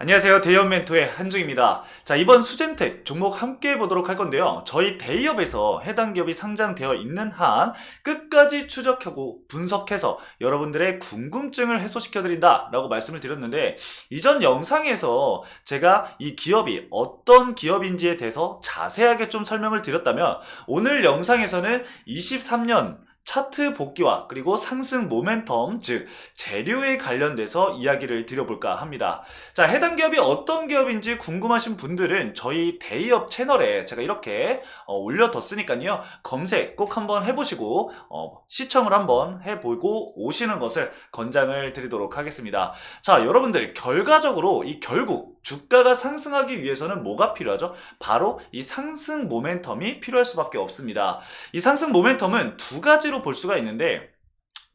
안녕하세요. 대기업 멘토의 한중입니다. 자, 이번 수젠텍 종목 함께 보도록 할 건데요. 저희 대기업에서 해당 기업이 상장되어 있는 한 끝까지 추적하고 분석해서 여러분들의 궁금증을 해소시켜드린다 라고 말씀을 드렸는데, 이전 영상에서 제가 이 기업이 어떤 기업인지에 대해서 자세하게 좀 설명을 드렸다면, 오늘 영상에서는 23년 차트 복귀와 그리고 상승 모멘텀, 즉 재료에 관련돼서 이야기를 드려볼까 합니다. 자, 해당 기업이 어떤 기업인지 궁금하신 분들은 저희 대기업 채널에 제가 이렇게 올려뒀으니까요, 검색 꼭 한번 해보시고 시청을 한번 해보고 오시는 것을 권장을 드리도록 하겠습니다. 자, 여러분들, 결과적으로 결국 주가가 상승하기 위해서는 뭐가 필요하죠? 바로 이 상승 모멘텀이 필요할 수밖에 없습니다. 이 상승 모멘텀은 두 가지로 볼 수가 있는데,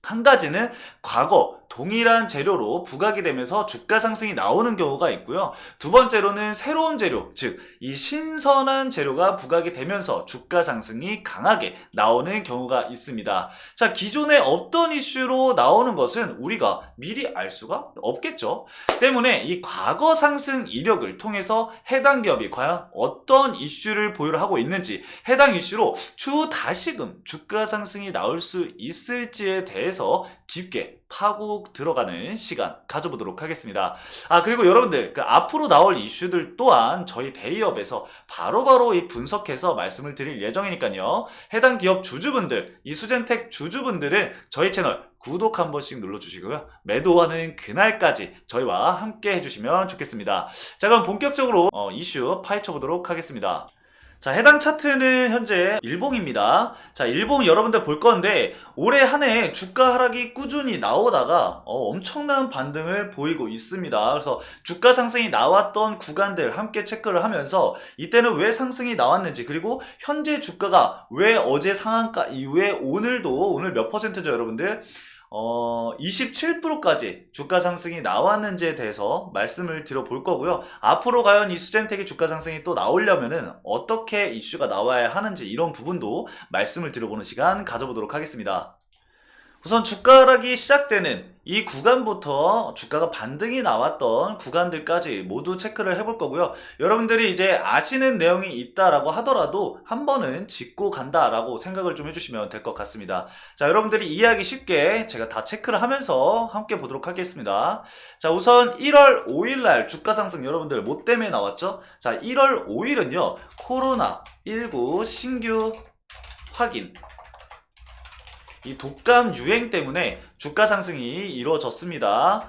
한 가지는 과거 동일한 재료로 부각이 되면서 주가 상승이 나오는 경우가 있고요. 두 번째로는 새로운 재료, 즉 이 신선한 재료가 부각이 되면서 주가 상승이 강하게 나오는 경우가 있습니다. 자, 기존에 없던 이슈로 나오는 것은 우리가 미리 알 수가 없겠죠. 때문에 이 과거 상승 이력을 통해서 해당 기업이 과연 어떤 이슈를 보유를 하고 있는지, 해당 이슈로 추후 다시금 주가 상승이 나올 수 있을지에 대해서 깊게 파고 들어가는 시간 가져보도록 하겠습니다. 그리고 여러분들, 앞으로 나올 이슈들 또한 저희 대기업에서 바로바로 이 분석해서 말씀을 드릴 예정이니까요. 해당 기업 주주분들, 이 수젠텍 주주분들은 저희 채널 구독 한 번씩 눌러주시고요. 매도하는 그날까지 저희와 함께 해주시면 좋겠습니다. 자, 그럼 본격적으로 이슈 파헤쳐보도록 하겠습니다. 자, 해당 차트는 현재 일봉입니다. 자, 일봉 여러분들 볼 건데, 올해 한 해 주가 하락이 꾸준히 나오다가 엄청난 반등을 보이고 있습니다. 그래서 주가 상승이 나왔던 구간들 함께 체크를 하면서 이때는 왜 상승이 나왔는지, 그리고 현재 주가가 왜 어제 상한가 이후에 오늘 몇 퍼센트죠, 여러분들? 27%까지 주가 상승이 나왔는지에 대해서 말씀을 드려볼 거고요. 앞으로 과연 이 수젠텍의 주가 상승이 또 나오려면은 어떻게 이슈가 나와야 하는지, 이런 부분도 말씀을 드려보는 시간 가져보도록 하겠습니다. 우선 주가 하락이 시작되는 이 구간부터 주가가 반등이 나왔던 구간들까지 모두 체크를 해볼 거고요. 여러분들이 이제 아시는 내용이 있다라고 하더라도 한 번은 짚고 간다라고 생각을 좀 해주시면 될 것 같습니다. 자, 여러분들이 이해하기 쉽게 제가 다 체크를 하면서 함께 보도록 하겠습니다. 자, 우선 1월 5일날 주가 상승 여러분들 뭐 때문에 나왔죠? 자, 1월 5일은요 코로나19 신규 확인, 이 독감 유행 때문에 주가 상승이 이루어졌습니다.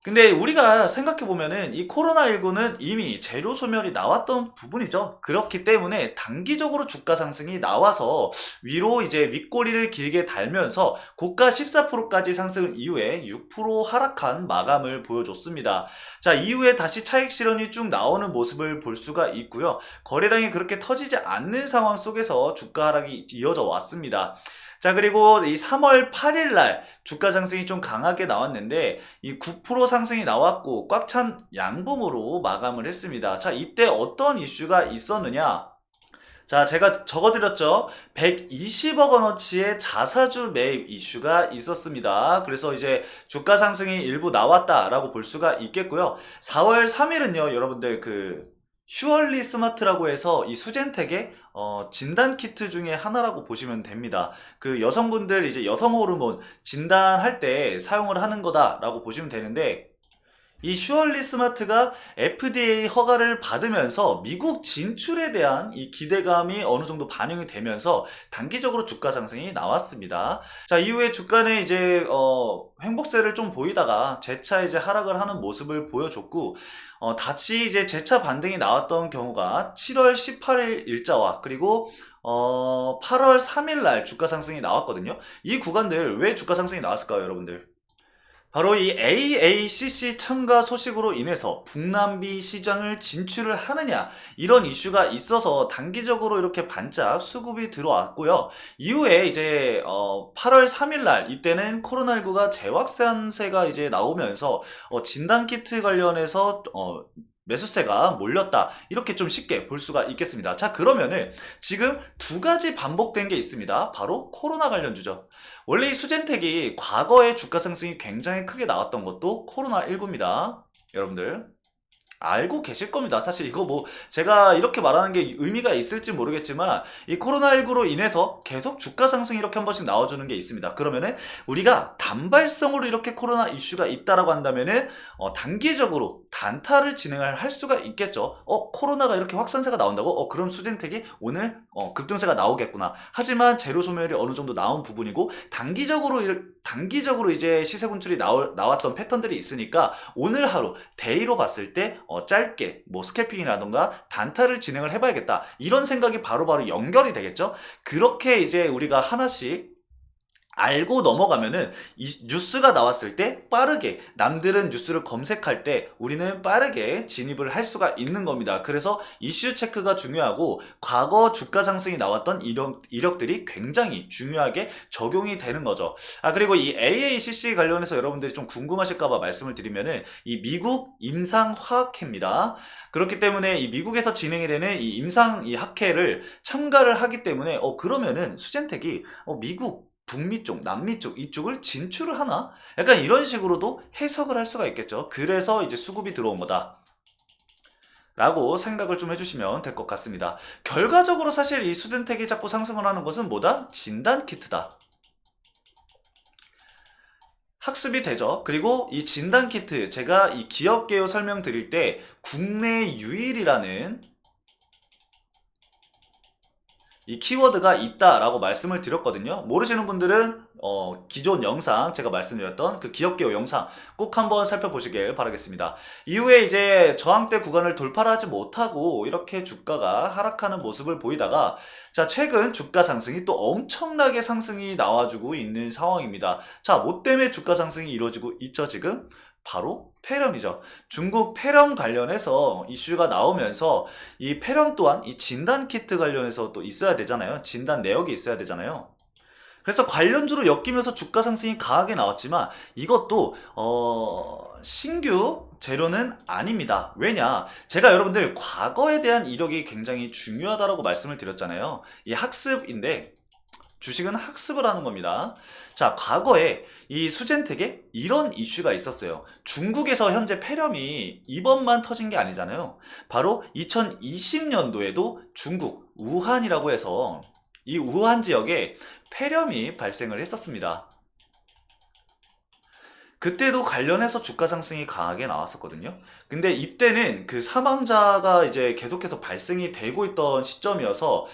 근데 우리가 생각해보면은 이 코로나19는 이미 재료 소멸이 나왔던 부분이죠. 그렇기 때문에 단기적으로 주가 상승이 나와서 위로 이제 윗꼬리를 길게 달면서 고가 14%까지 상승 이후에 6% 하락한 마감을 보여줬습니다. 자, 이후에 다시 차익 실현이 쭉 나오는 모습을 볼 수가 있고요. 거래량이 그렇게 터지지 않는 상황 속에서 주가 하락이 이어져 왔습니다. 자, 그리고 이 3월 8일 날 주가 상승이 좀 강하게 나왔는데 이 9% 상승이 나왔고 꽉 찬 양봉으로 마감을 했습니다. 자, 이때 어떤 이슈가 있었느냐? 자, 제가 적어드렸죠. 120억 원어치의 자사주 매입 이슈가 있었습니다. 그래서 이제 주가 상승이 일부 나왔다라고 볼 수가 있겠고요. 4월 3일은요, 여러분들 슈얼리 스마트라고 해서 이 수젠텍의 진단 키트 중에 하나라고 보시면 됩니다. 여성분들 이제 여성 호르몬 진단할 때 사용을 하는 거다라고 보시면 되는데, 이 슈얼리 스마트가 FDA 허가를 받으면서 미국 진출에 대한 이 기대감이 어느 정도 반영이 되면서 단기적으로 주가 상승이 나왔습니다. 자, 이후에 주가는 이제 횡복세를 좀 보이다가 재차 이제 하락을 하는 모습을 보여줬고, 다시 이제 재차 반등이 나왔던 경우가 7월 18일 일자와 그리고 8월 3일 날 주가 상승이 나왔거든요. 이 구간들 왜 주가 상승이 나왔을까요, 여러분들? 바로 이 AACC 참가 소식으로 인해서 북남미 시장을 진출을 하느냐, 이런 이슈가 있어서 단기적으로 이렇게 반짝 수급이 들어왔고요. 이후에 이제 8월 3일 날 이때는 코로나19가 재확산세가 이제 나오면서 진단키트 관련해서 매수세가 몰렸다, 이렇게 좀 쉽게 볼 수가 있겠습니다. 자, 그러면은 지금 두 가지 반복된 게 있습니다. 바로 코로나 관련주죠. 원래 이 수젠텍이 과거에 주가 상승이 굉장히 크게 나왔던 것도 코로나19입니다. 여러분들 알고 계실 겁니다. 사실 이거 뭐 제가 이렇게 말하는 게 의미가 있을지 모르겠지만 이 코로나19로 인해서 계속 주가 상승이 이렇게 한 번씩 나와주는 게 있습니다. 그러면은 우리가 단발성으로 이렇게 코로나 이슈가 있다라고 한다면은 단기적으로 단타를 진행을 할 수가 있겠죠. 코로나가 이렇게 확산세가 나온다고? 그럼 수젠텍이 오늘 급등세가 나오겠구나. 하지만 재료 소멸이 어느 정도 나온 부분이고 단기적으로 이제 시세 분출이 나왔던 패턴들이 있으니까 오늘 하루 데이로 봤을 때 짧게 뭐 스캘핑이라던가 단타를 진행을 해봐야겠다 이런 생각이 바로바로 연결이 되겠죠. 그렇게 이제 우리가 하나씩 알고 넘어가면은 이 뉴스가 나왔을 때 빠르게 남들은 뉴스를 검색할 때 우리는 빠르게 진입을 할 수가 있는 겁니다. 그래서 이슈 체크가 중요하고 과거 주가 상승이 나왔던 이력들이 굉장히 중요하게 적용이 되는 거죠. 그리고 이 AACC 관련해서 여러분들이 좀 궁금하실까봐 말씀을 드리면은 이 미국 임상화학회입니다. 그렇기 때문에 이 미국에서 진행이 되는 이 이 학회를 참가를 하기 때문에 그러면은 수젠텍이 미국 북미 쪽, 남미 쪽 이쪽을 진출을 하나? 약간 이런 식으로도 해석을 할 수가 있겠죠. 그래서 이제 수급이 들어온 거다 라고 생각을 좀 해주시면 될 것 같습니다. 결과적으로 사실 이 수젠텍이 자꾸 상승을 하는 것은 뭐다? 진단키트다. 학습이 되죠. 그리고 이 진단키트 제가 이 기업개요 설명드릴 때 국내 유일이라는 이 키워드가 있다라고 말씀을 드렸거든요. 모르시는 분들은 기존 영상 제가 말씀드렸던 그 기업개요 영상 꼭 한번 살펴보시길 바라겠습니다. 이후에 이제 저항대 구간을 돌파를 하지 못하고 이렇게 주가가 하락하는 모습을 보이다가 자 최근 주가 상승이 또 엄청나게 상승이 나와주고 있는 상황입니다. 자 뭐 때문에 주가 상승이 이루어지고 있죠 지금? 바로 폐렴이죠. 중국 폐렴 관련해서 이슈가 나오면서 이 폐렴 또한 이 진단 키트 관련해서 또 있어야 되잖아요. 진단 내역이 있어야 되잖아요. 그래서 관련주로 엮이면서 주가 상승이 강하게 나왔지만 이것도 신규 재료는 아닙니다. 왜냐? 제가 여러분들 과거에 대한 이력이 굉장히 중요하다고 말씀을 드렸잖아요. 이 학습인데 주식은 학습을 하는 겁니다. 자, 과거에 이 수젠텍에 이런 이슈가 있었어요. 중국에서 현재 폐렴이 이번만 터진 게 아니잖아요. 바로 2020년도에도 중국 우한이라고 해서 이 우한 지역에 폐렴이 발생을 했었습니다. 그때도 관련해서 주가 상승이 강하게 나왔었거든요. 근데 이때는 그 사망자가 이제 계속해서 발생이 되고 있던 시점이어서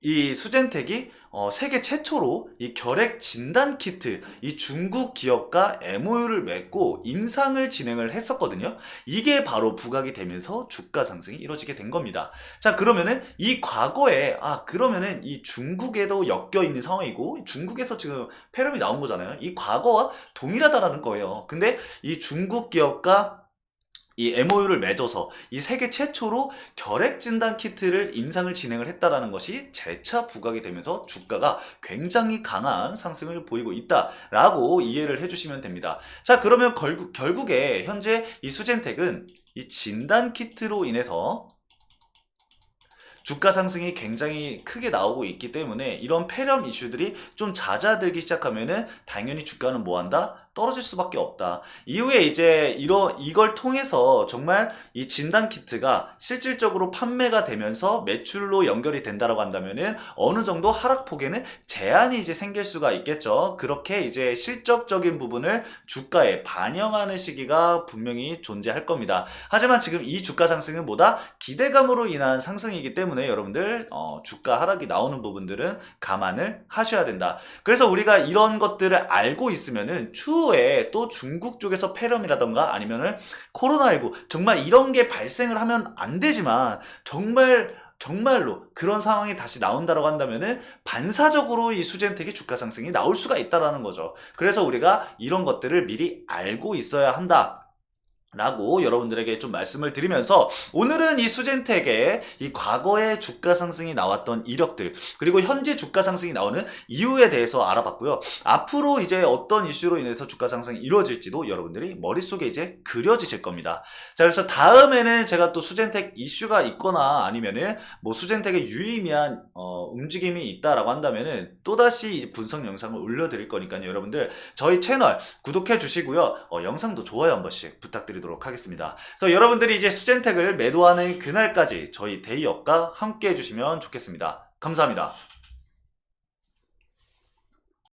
이 수젠텍이 세계 최초로 이 결핵 진단 키트 이 중국 기업과 MOU를 맺고 임상을 진행을 했었거든요. 이게 바로 부각이 되면서 주가 상승이 이루어지게 된 겁니다. 자 그러면은 이 과거에 그러면은 이 중국에도 엮여 있는 상황이고 중국에서 지금 폐렴이 나온 거잖아요. 이 과거와 동일하다라는 거예요. 근데 이 중국 기업과 이 MOU를 맺어서 이 세계 최초로 결핵 진단 키트를 임상을 진행을 했다라는 것이 재차 부각이 되면서 주가가 굉장히 강한 상승을 보이고 있다라고 이해를 해주시면 됩니다. 자 그러면 결국에 현재 이 수젠텍은 이 진단 키트로 인해서 주가 상승이 굉장히 크게 나오고 있기 때문에 이런 폐렴 이슈들이 좀 잦아들기 시작하면은 당연히 주가는 뭐한다? 떨어질 수밖에 없다. 이후에 이제 이걸 통해서 정말 이 진단 키트가 실질적으로 판매가 되면서 매출로 연결이 된다라고 한다면은 어느 정도 하락폭에는 제한이 이제 생길 수가 있겠죠. 그렇게 이제 실적적인 부분을 주가에 반영하는 시기가 분명히 존재할 겁니다. 하지만 지금 이 주가 상승은 뭐다? 기대감으로 인한 상승이기 때문에 여러분들 주가 하락이 나오는 부분들은 감안을 하셔야 된다. 그래서 우리가 이런 것들을 알고 있으면은 추후에 또 중국 쪽에서 폐렴이라던가 아니면은 코로나19 정말 이런 게 발생을 하면 안 되지만 정말로 그런 상황이 다시 나온다고 한다면은 반사적으로 이 수젠텍의 주가 상승이 나올 수가 있다라는 거죠. 그래서 우리가 이런 것들을 미리 알고 있어야 한다. 라고 여러분들에게 좀 말씀을 드리면서 오늘은 이 수젠텍의 이 과거의 주가 상승이 나왔던 이력들 그리고 현재 주가 상승이 나오는 이유에 대해서 알아봤고요. 앞으로 이제 어떤 이슈로 인해서 주가 상승이 이루어질지도 여러분들이 머릿속에 이제 그려지실 겁니다. 자 그래서 다음에는 제가 또 수젠텍 이슈가 있거나 아니면은 뭐 수젠텍의 유의미한 움직임이 있다라고 한다면은 또다시 이제 분석 영상을 올려드릴 거니까요. 여러분들 저희 채널 구독해 주시고요. 영상도 좋아요 한 번씩 부탁드리도록 드리도록 하겠습니다. 그래서 여러분들이 이제 수젠텍을 매도하는 그날까지 저희 데이업과 함께 해주시면 좋겠습니다. 감사합니다.